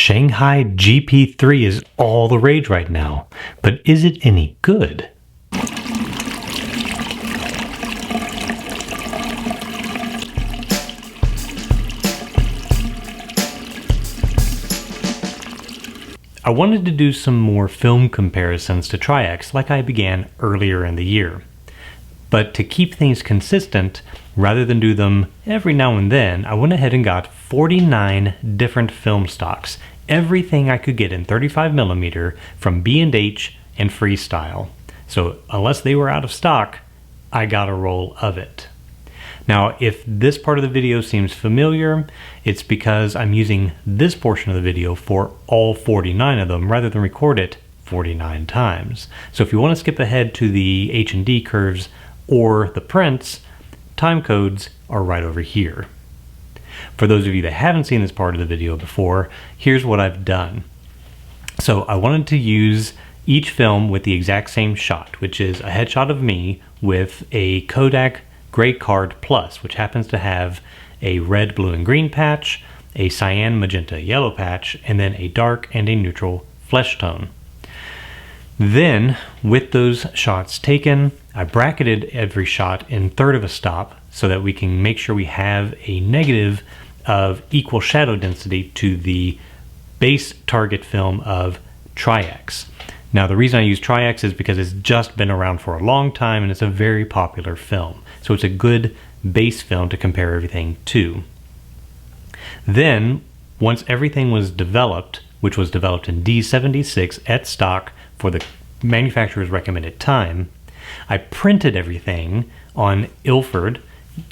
Shanghai GP3 is all the rage right now, but is it any good? I wanted to do some more film comparisons to Tri-X like I began earlier in the year. But to keep things consistent, rather than do them every now and then, I went ahead and got 49 different film stocks, everything I could get in 35mm from B&H and Freestyle. So unless they were out of stock, I got a roll of it. Now, if this part of the video seems familiar, it's because I'm using this portion of the video for all 49 of them rather than record it 49 times. So if you want to skip ahead to the H&D curves or the prints, time codes are right over here. For those of you that haven't seen this part of the video before, here's what I've done. So I wanted to use each film with the exact same shot, which is a headshot of me with a Kodak Gray Card Plus, which happens to have a red, blue, and green patch, a cyan, magenta, yellow patch, and then a dark and a neutral flesh tone. Then, with those shots taken, I bracketed every shot in third of a stop so that we can make sure we have a negative of equal shadow density to the base target film of Tri-X. Now, the reason I use Tri-X is because it's just been around for a long time and it's a very popular film. So it's a good base film to compare everything to. Then, once everything was developed, which was developed in D-76 at stock for the manufacturer's recommended time, I printed everything on Ilford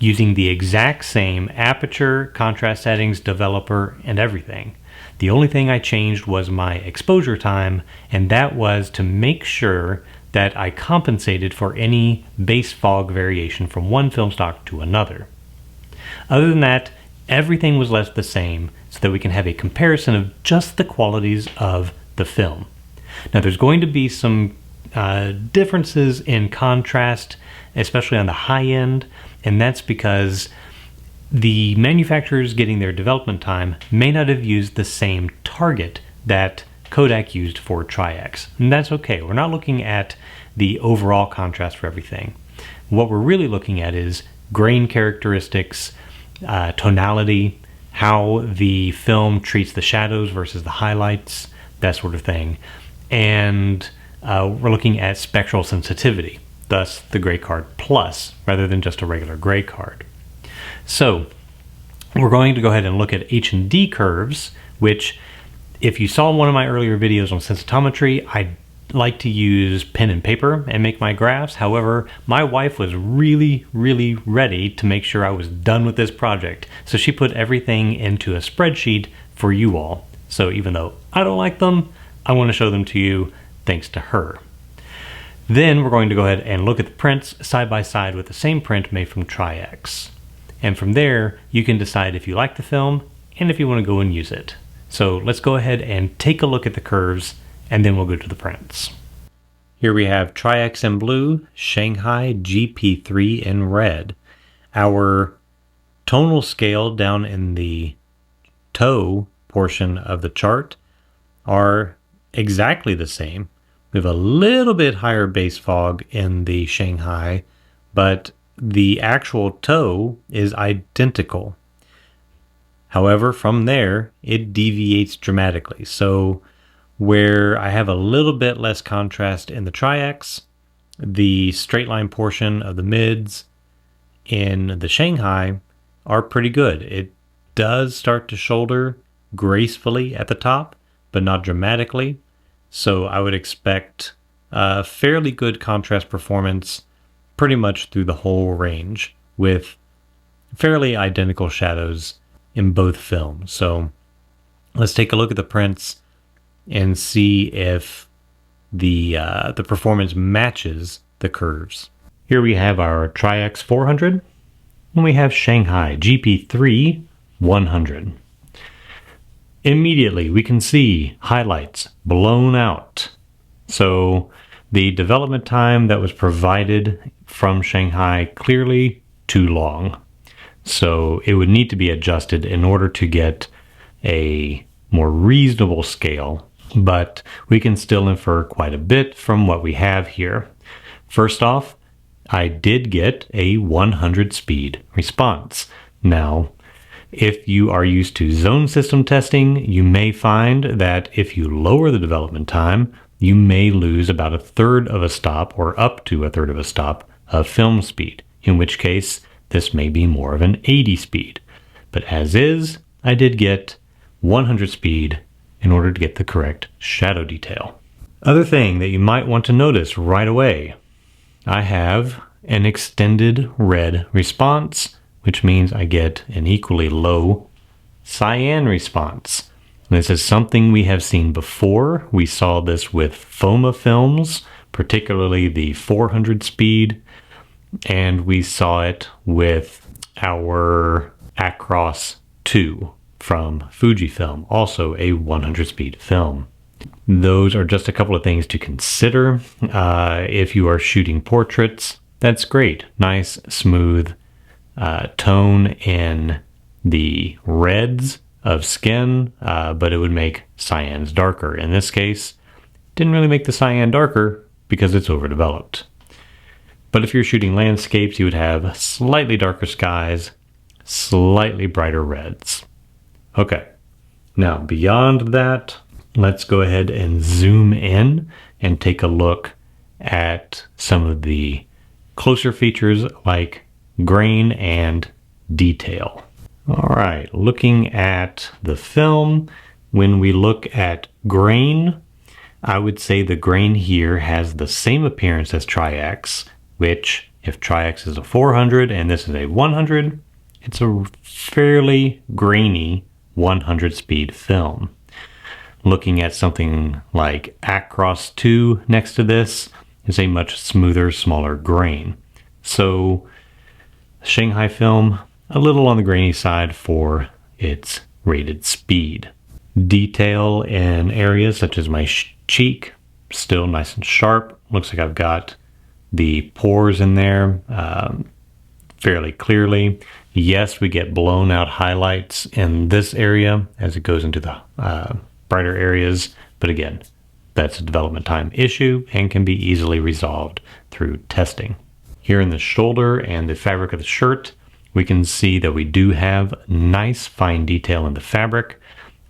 using the exact same aperture, contrast settings, developer, and everything. The only thing I changed was my exposure time, and that was to make sure that I compensated for any base fog variation from one film stock to another. Other than that, everything was left the same so that we can have a comparison of just the qualities of the film. Now, there's going to be some differences in contrast, especially on the high end, and that's because the manufacturers getting their development time may not have used the same target that Kodak used for Tri-X. And that's okay. We're not looking at the overall contrast for everything. What we're really looking at is grain characteristics, tonality, how the film treats the shadows versus the highlights, that sort of thing. And we're looking at spectral sensitivity, thus the Gray Card Plus, rather than just a regular Gray Card. So we're going to go ahead and look at H&D curves, which if you saw one of my earlier videos on sensitometry, I like to use pen and paper and make my graphs. However, my wife was really ready to make sure I was done with this project. So she put everything into a spreadsheet for you all. So even though I don't like them, I want to show them to you thanks to her. Then we're going to go ahead and look at the prints side by side with the same print made from Tri-X. And from there, you can decide if you like the film and if you want to go and use it. So let's go ahead and take a look at the curves, and then we'll go to the prints. Here we have Tri-X in blue, Shanghai GP3 in red. Our tonal scale down in the toe portion of the chart are exactly the same. We have a little bit higher base fog in the Shanghai, but the actual toe is identical. However, from there, it deviates dramatically. So where I have a little bit less contrast in the Tri-X, the straight line portion of the mids in the Shanghai are pretty good. It does start to shoulder gracefully at the top, but not dramatically. So I would expect a fairly good contrast performance pretty much through the whole range with fairly identical shadows in both films. So let's take a look at the prints and see if the performance matches the curves. Here we have our Tri-X 400 and we have Shanghai GP3 100. Immediately we can see highlights blown out. So the development time that was provided from Shanghai clearly too long. So it would need to be adjusted in order to get a more reasonable scale, but we can still infer quite a bit from what we have here. First off, I did get a 100 speed response. Now, if you are used to zone system testing, you may find that if you lower the development time, you may lose about a third of a stop or up to a third of a stop of film speed, in which case this may be more of an 80 speed. But as is, I did get 100 speed in order to get the correct shadow detail. Other thing that you might want to notice right away, I have an extended red response, which means I get an equally low cyan response. This is something we have seen before. We saw this with FOMA films, particularly the 400 speed, and we saw it with our Acros 2 from Fujifilm, also a 100 speed film. Those are just a couple of things to consider. If you are shooting portraits, that's great. Nice, smooth tone in the reds of skin, but it would make cyans darker. In this case, didn't really make the cyan darker because it's overdeveloped. But if you're shooting landscapes, you would have slightly darker skies, slightly brighter reds. Okay, now beyond that, let's go ahead and zoom in and take a look at some of the closer features like grain and detail. All right, looking at the film, when we look at grain, I would say the grain here has the same appearance as Tri-X, which if Tri-X is a 400 and this is a 100, it's a fairly grainy 100 speed film. Looking at something like Acros 2 next to this is a much smoother, smaller grain. So Shanghai film, a little on the grainy side for its rated speed. Detail in areas such as my cheek, still nice and sharp. Looks like I've got the pores in there fairly clearly. Yes, we get blown out highlights in this area as it goes into the brighter areas, but again, that's a development time issue and can be easily resolved through testing. Here in the shoulder and the fabric of the shirt, we can see that we do have nice fine detail in the fabric.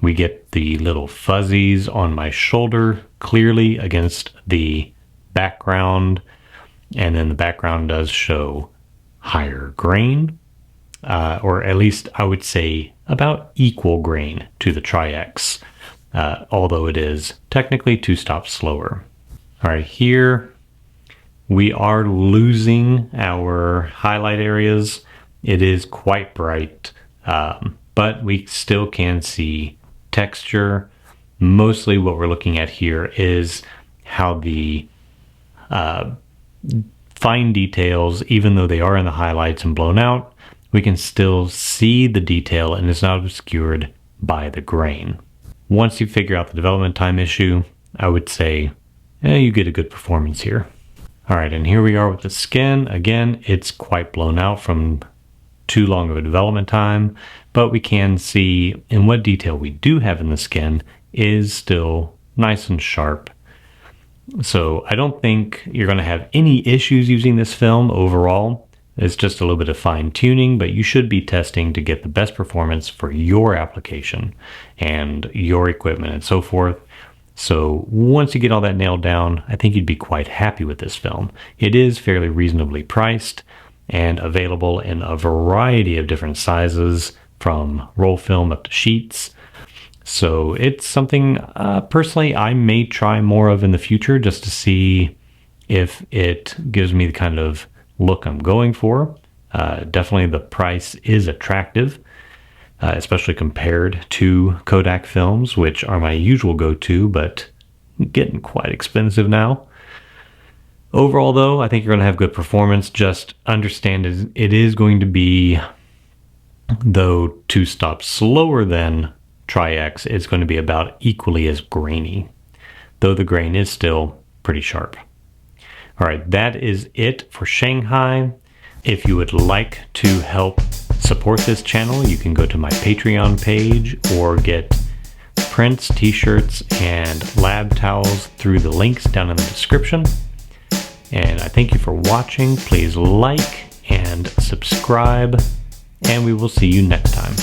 We get the little fuzzies on my shoulder clearly against the background, and then the background does show higher grain, or at least I would say about equal grain to the Tri-X, although it is technically 2 stops slower. All right, here we are losing our highlight areas. It is quite bright, but we still can see texture. Mostly what we're looking at here is how the fine details, even though they are in the highlights and blown out, we can still see the detail and it's not obscured by the grain. Once you figure out the development time issue, I would say you get a good performance here. All right, and here we are with the skin. Again, it's quite blown out from too long of a development time, but we can see in what detail we do have in the skin is still nice and sharp. So I don't think you're going to have any issues using this film overall. It's just a little bit of fine tuning, but you should be testing to get the best performance for your application and your equipment and so forth. So once you get all that nailed down, I think you'd be quite happy with this film. It is fairly reasonably priced and available in a variety of different sizes, from roll film up to sheets. So it's something personally I may try more of in the future just to see if it gives me the kind of look I'm going for. Definitely the price is attractive, especially compared to Kodak films, which are my usual go-to, but getting quite expensive now. Overall though, I think you're going to have good performance. Just understand it is going to be, though 2 stops slower than Tri-X, it's going to be about equally as grainy, though the grain is still pretty sharp. All right, that is it for Shanghai. If you would like to help support this channel, you can go to my Patreon page or get prints, t-shirts, and lab towels through the links down in the description. And I thank you for watching. Please like and subscribe, and we will see you next time.